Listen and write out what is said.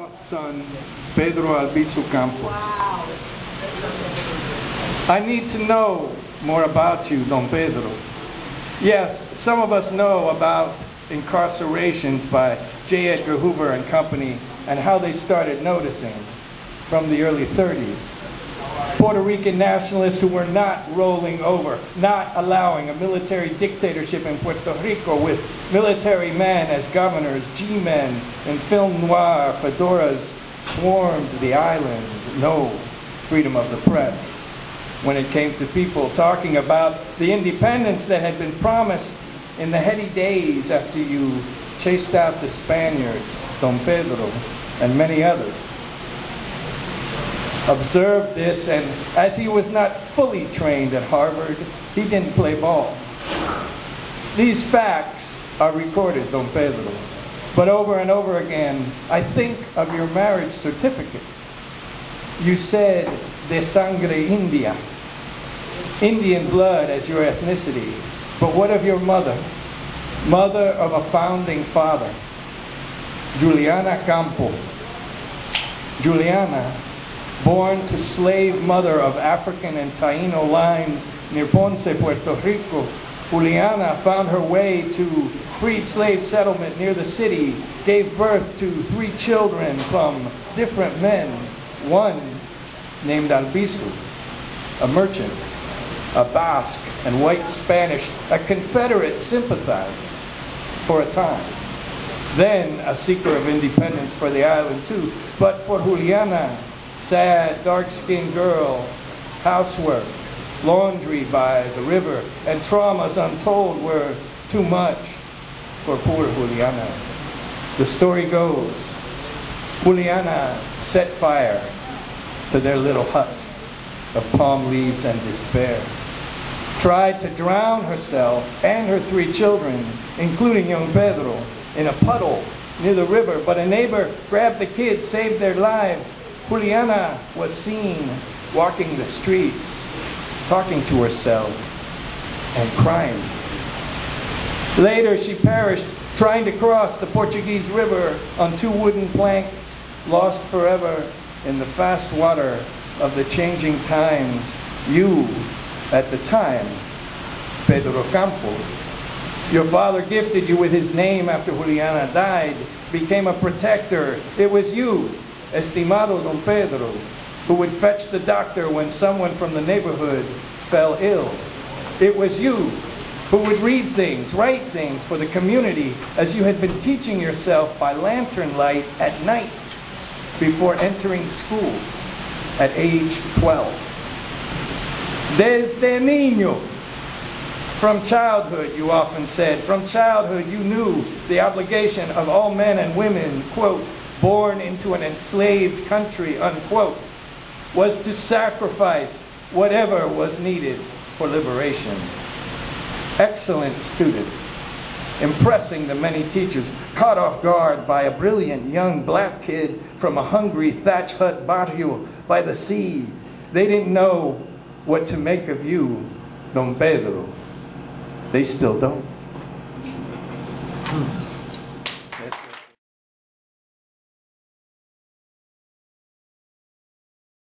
grandma's son, Pedro Albizu Campos. Wow. I need to know more about you, Don Pedro. Yes, some of us know about incarcerations by J. Edgar Hoover and company and how they started noticing from the early 30s. Puerto Rican nationalists who were not rolling over, not allowing a military dictatorship in Puerto Rico with military men as governors, G-men and film noir fedoras swarmed the island. No freedom of the press when it came to people talking about the independence that had been promised in the heady days after you chased out the Spaniards, Don Pedro, and many others. Observed this, and as he was not fully trained at Harvard, he didn't play ball. These facts are recorded, Don Pedro, but over and over again, I think of your marriage certificate. You said, de sangre india, Indian blood as your ethnicity, but what of your mother? Mother of a founding father, Juliana Campos. Juliana, born to slave mother of African and Taino lines near Ponce, Puerto Rico, Juliana found her way to freed slave settlement near the city, gave birth to 3 children from different men. One named Albizu, a merchant, a Basque and white Spanish, a Confederate sympathizer for a time. Then a seeker of independence for the island too. But for Juliana, sad, dark-skinned girl, housework, laundry by the river, and traumas untold were too much for poor Juliana. The story goes, Juliana set fire to their little hut of palm leaves and despair, tried to drown herself and her 3 children, including young Pedro, in a puddle near the river, but a neighbor grabbed the kids, saved their lives. Juliana was seen walking the streets, talking to herself and crying. Later, she perished trying to cross the Portuguese river on 2 wooden planks, lost forever in the fast water of the changing times. You, at the time, Pedro Campos, your father gifted you with his name after Juliana died, became a protector. It was you, estimado Don Pedro, who would fetch the doctor when someone from the neighborhood fell ill. It was you who would read things, write things for the community as you had been teaching yourself by lantern light at night before entering school at age 12. Desde niño. From childhood, you often said, from childhood you knew the obligation of all men and women, quote, born into an enslaved country, unquote, was to sacrifice whatever was needed for liberation. Excellent student, impressing the many teachers, caught off guard by a brilliant young black kid from a hungry thatch hut barrio by the sea. They didn't know what to make of you, Don Pedro. They still don't.